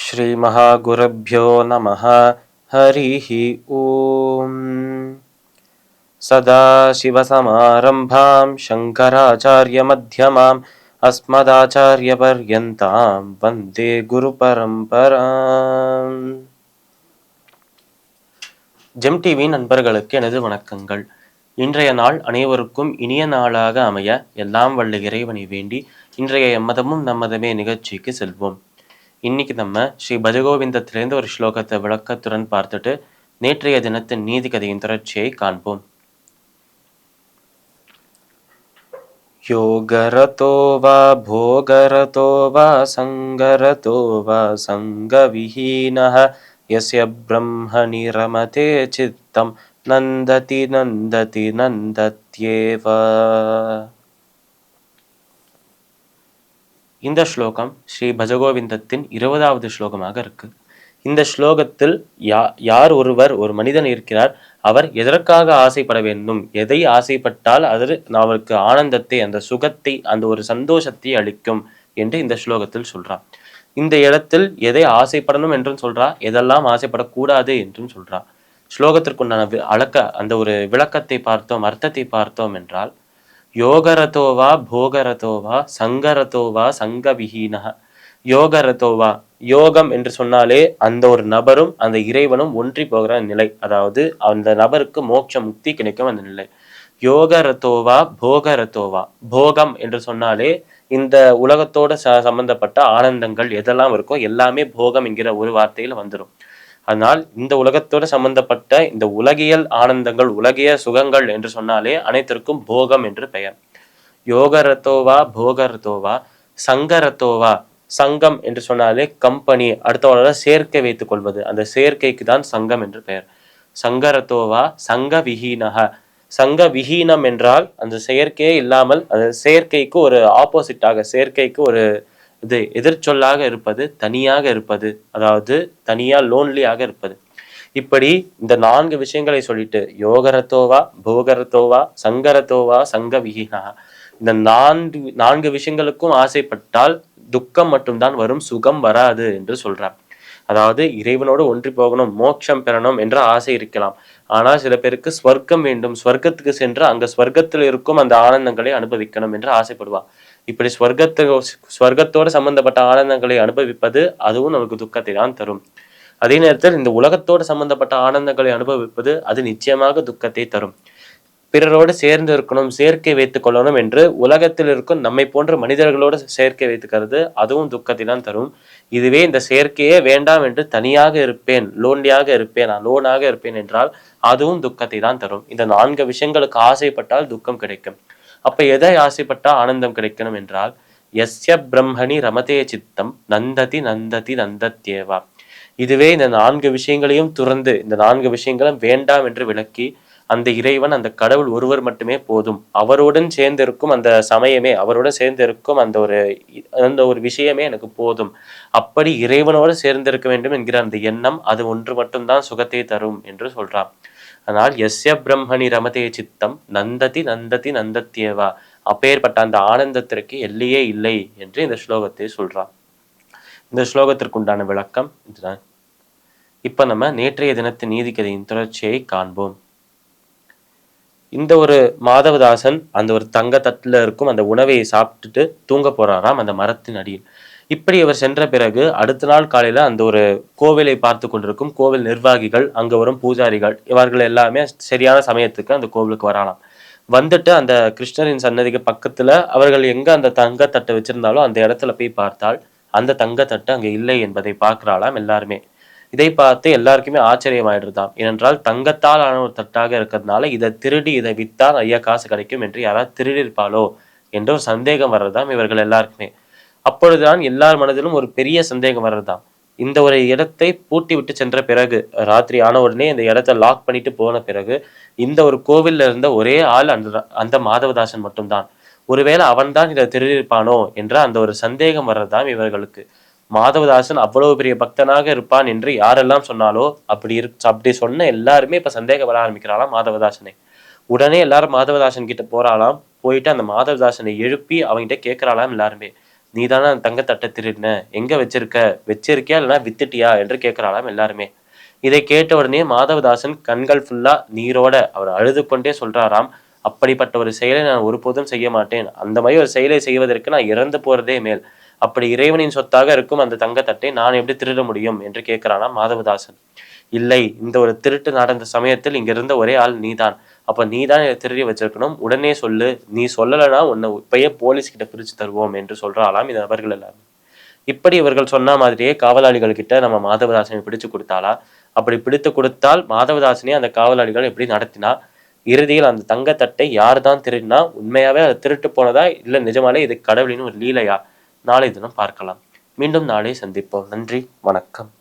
ஸ்ரீ மகாகுருப்யோ நமஹ. ஹரிஹ ஓம். சதாசிவசமாரம்பாம் சங்கராச்சார்யமத்யமாம் அஸ்மதாச்சார்யபர்யந்தாம் வந்தே குருபரம்பராம். GeM TV நண்பர்களுக்கு எனது வணக்கங்கள். இன்றைய நாள் அனைவருக்கும் இனிய நாளாக அமைய எல்லாம் வல்ல இறைவனை வேண்டி இன்றைய எம்மதமும் நம்மதமே நிகழ்ச்சிக்கு செல்வோம். இன்னைக்கு நம்ம ஸ்ரீ பஜகோவிந்தத்திலிருந்து ஒரு ஸ்லோகத்தை விளக்கத்துடன் பார்த்துட்டு நேற்றைய தினத்தின் நீதி கதையின் தொடர்ச்சியை காண்போம். யோகரதோ வா போகரதோ வா சங்கரதோ வா சங்கவிஹீனஹ யஸ்ய பிரம்மணி ரமதே சித்தம் நந்ததி நந்ததி நந்தத்யேவ. இந்த ஸ்லோகம் ஸ்ரீ பஜகோவிந்தத்தின் 20வது ஸ்லோகமாக இருக்கு. இந்த ஸ்லோகத்தில் யார் ஒருவர் ஒரு மனிதன் இருக்கிறார், அவர் எதற்காக ஆசைப்பட வேண்டும், எதை ஆசைப்பட்டால் அது அவருக்கு ஆனந்தத்தை, அந்த சுகத்தை, அந்த ஒரு சந்தோஷத்தை அளிக்கும் என்று இந்த ஸ்லோகத்தில் சொல்றார். இந்த இடத்தில் எதை ஆசைப்படணும் என்றும் சொல்றா, எதெல்லாம் ஆசைப்படக்கூடாது என்றும் சொல்றா. ஸ்லோகத்திற்குண்டான அந்த ஒரு விளக்கத்தை பார்த்தோம், அர்த்தத்தை பார்த்தோம் என்றால், யோகரதோவா போகரதோவா சங்கரதோவா சங்கவிஹீனஹ. யோகரதோவா, யோகம் என்று சொன்னாலே அந்த ஒரு நபரும் அந்த இறைவனும் ஒன்றி போகிற நிலை, அதாவது அந்த நபருக்கு மோட்ச முக்தி கிடைக்கும் அந்த நிலை. யோகரதோவா போகரதோவா, போகம் என்று சொன்னாலே இந்த உலகத்தோட சம்பந்தப்பட்ட ஆனந்தங்கள் எதெல்லாம் இருக்கோ எல்லாமே போகம் என்கிற ஒரு வார்த்தையில வந்துடும். அதனால் இந்த உலகத்தோடு சம்பந்தப்பட்ட இந்த உலகியல் ஆனந்தங்கள், உலகிய சுகங்கள் என்று சொன்னாலே அனைத்திற்கும் போகம் என்று பெயர். யோகரதோவா போகரதோவா சங்கரதோவா, சங்கம் என்று சொன்னாலே கம்பெனி, அடுத்தவர்களோட சேர்க்கை வைத்துக் கொள்வது, அந்த சேர்க்கைக்கு தான் சங்கம் என்று பெயர். சங்கரதோவா சங்க விஹீனஹ, சங்க விஹீனம் என்றால் அந்த செயற்கையே இல்லாமல், அந்த செயற்கைக்கு ஒரு ஆப்போசிட்டாக, சேர்க்கைக்கு ஒரு இது எதிர்ச்சொல்லாக இருப்பது, தனியாக இருப்பது, அதாவது தனியா லோன்லியாக இருப்பது. இப்படி இந்த 4 விஷயங்களை சொல்லிட்டு யோகரதோவா போகரதோவா சங்கரதோவா சங்க விஹீனா, இந்த 4 விஷயங்களுக்கும் ஆசைப்பட்டால் துக்கம் மட்டும்தான் வரும், சுகம் வராது என்று சொல்றார். அதாவது இறைவனோடு ஒன்றி போகணும், மோட்சம் பெறணும் என்ற ஆசை இருக்கலாம். ஆனால் சில பேருக்கு ஸ்வர்க்கம் வேண்டும், ஸ்வர்க்கத்துக்கு சென்று அங்க ஸ்வர்க்கத்தில் இருக்கும் அந்த ஆனந்தங்களை அனுபவிக்கணும் என்று ஆசைப்படுவார். இப்படி ஸ்வர்க்கத்தோடு சம்பந்தப்பட்ட ஆனந்தங்களை அனுபவிப்பது அதுவும் நமக்கு துக்கத்தை தான் தரும். அதே நேரத்தில் இந்த உலகத்தோடு சம்பந்தப்பட்ட ஆனந்தங்களை அனுபவிப்பது அது நிச்சயமாக துக்கத்தை தரும். பிறரோடு சேர்ந்து இருக்கணும், சேர்க்கை வைத்துக் கொள்ளணும் என்று உலகத்தில் இருக்கும் நம்மை போன்ற மனிதர்களோடு சேர்க்கை வைத்துக்கிறது அதுவும் துக்கத்தை தான் தரும். இதுவே இந்த சேர்க்கையே வேண்டாம் என்று தனியாக இருப்பேன், லோன்லியாக இருப்பேன், லோனாக இருப்பேன் என்றால் அதுவும் துக்கத்தை தான் தரும். இந்த 4 விஷயங்களுக்கு ஆசைப்பட்டால் துக்கம் கிடைக்கும். அப்ப எதை ஆசைப்பட்டா ஆனந்தம் கிடைக்கணும் என்றால், யஸ்ய பிரம்மணி ரமதே சித்தம் நந்ததி நந்ததி நந்தத்யேவா. இதுவே இந்த 4 விஷயங்களையும் துறந்து, இந்த 4 விஷயங்களும் வேண்டாம் என்று விளக்கி, அந்த இறைவன், அந்த கடவுள் ஒருவர் மட்டுமே போதும், அவருடன் சேர்ந்திருக்கும் அந்த சமயமே, அவருடன் சேர்ந்திருக்கும் அந்த ஒரு விஷயமே எனக்கு போதும், அப்படி இறைவனோடு சேர்ந்திருக்க வேண்டும் என்கிற அந்த எண்ணம், அது ஒன்று மட்டும்தான் சுகத்தை தரும் என்று சொல்றான். அதனால் யஸ்ய பிரம்மணி ரமதே சித்தம் நந்ததி நந்ததி நந்தத்யேவா, அப்பேற்பட்ட அந்த ஆனந்தத்திற்கு எல்லையே இல்லை என்று இந்த ஸ்லோகத்தை சொல்றான். இந்த ஸ்லோகத்திற்குண்டான விளக்கம் இதுதான். இப்ப நம்ம நேற்றைய தினத்தின் நீதிக்கதையின் தொடர்ச்சியை காண்போம். இந்த ஒரு மாதவதாசன் அந்த ஒரு தங்க தட்டுல இருக்கும் அந்த உணவை சாப்பிட்டுட்டு தூங்க போறாராம் அந்த மரத்தின் அடியில். இப்படி அவர் சென்ற பிறகு அடுத்த நாள் காலையில அந்த ஒரு கோவிலை பார்த்து கொண்டிருக்கும் கோவில் நிர்வாகிகள், அங்க வரும் பூஜாரிகள், இவர்கள் எல்லாமே சரியான சமயத்துக்கு அந்த கோவிலுக்கு வரலாம். வந்துட்டு அந்த கிருஷ்ணரின் சன்னதிக்கு பக்கத்துல அவர்கள் எங்க அந்த தங்கத்தட்டை வச்சிருந்தாலும் அந்த இடத்துல போய் பார்த்தால் அந்த தங்கத்தட்டு அங்க இல்லை என்பதை பார்க்கிறாளாம் எல்லாருமே. இதை பார்த்து எல்லாருக்குமே ஆச்சரியமாயிடுதான். ஏனென்றால் தங்கத்தால் ஆன ஒரு தட்டாக இருக்கிறதுனால இதை திருடி இதை வித்தால் ஐயா காசு கிடைக்கும் என்று யாராவது திருடிருப்பாளோ என்ற ஒரு சந்தேகம் வர்றதாம் இவர்கள் எல்லாருக்குமே. அப்பொழுதுதான் எல்லார் மனதிலும் ஒரு பெரிய சந்தேகம் வர்றதாம். இந்த ஒரு இடத்தை பூட்டி விட்டு சென்ற பிறகு, ராத்திரி ஆன உடனே இந்த இடத்தை லாக் பண்ணிட்டு போன பிறகு, இந்த ஒரு கோவில்ல இருந்த ஒரே ஆள் அந்த மாதவதாசன் மட்டும்தான். ஒருவேளை அவன்தான் இதை திருடியிருப்பானோ என்ற அந்த ஒரு சந்தேகம் வர்றதாம் இவர்களுக்கு. மாதவதாசன் அவ்வளவு பெரிய பக்தனாக இருப்பான் என்று யாரெல்லாம் சொன்னாலோ அப்படி சொன்ன எல்லாருமே இப்ப சந்தேகம் வர ஆரம்பிக்கிறாளாம் மாதவதாசனை. உடனே எல்லாரும் மாதவதாசன் கிட்ட போறாளாம். போயிட்டு அந்த மாதவதாசனை எழுப்பி அவன்கிட்ட கேட்கிறாளாம் எல்லாருமே. நீதானே அந்த தங்கத்தட்டை திருடின, எங்க வச்சிருக்கியா இல்லைன்னா வித்துட்டியா என்று கேட்கிறாளாம் எல்லாருமே. இதை கேட்ட உடனே மாதவதாசன் கண்கள் ஃபுல்லா நீரோட அவர் அழுது கொண்டே சொல்றாராம், அப்படிப்பட்ட ஒரு செயலை நான் ஒருபோதும் செய்ய மாட்டேன். அந்த மாதிரி ஒரு செயலை செய்வதற்கு நான் இறந்து போறதே மேல். அப்படி இறைவனின் சொத்தாக இருக்கும் அந்த தங்கத்தட்டை நான் எப்படி திருட முடியும் என்று கேட்கிறானாம் மாதவதாசன். இல்லை, இந்த ஒரு திருட்டு நடந்த சமயத்தில் இங்க இருந்த ஒரே ஆள் நீதான். அப்ப நீதான் இதை திருடி வச்சிருக்கணும், உடனே சொல்லு, நீ சொல்லலைன்னா உன்னை இப்பயே போலீஸ் கிட்ட பிரிச்சு தருவோம் என்று சொல்றாளாம் இந்த நபர்கள் எல்லாரும். இப்படி இவர்கள் சொன்ன மாதிரியே காவலாளிகள் கிட்ட நம்ம மாதவதாசனை பிடிச்சு கொடுத்தாளா? அப்படி பிடித்து கொடுத்தால் மாதவதாசனே அந்த காவலாளிகள் எப்படி நடத்தினா? இறுதியில் அந்த தங்கத்தட்டை யார் தான் திருடினா? உண்மையாவே அது திருட்டு போனதா இல்ல நிஜமாலே இது கடவுளின் ஒரு லீலையா? நாளை தினம் பார்க்கலாம். மீண்டும் நாளை சந்திப்போம். நன்றி, வணக்கம்.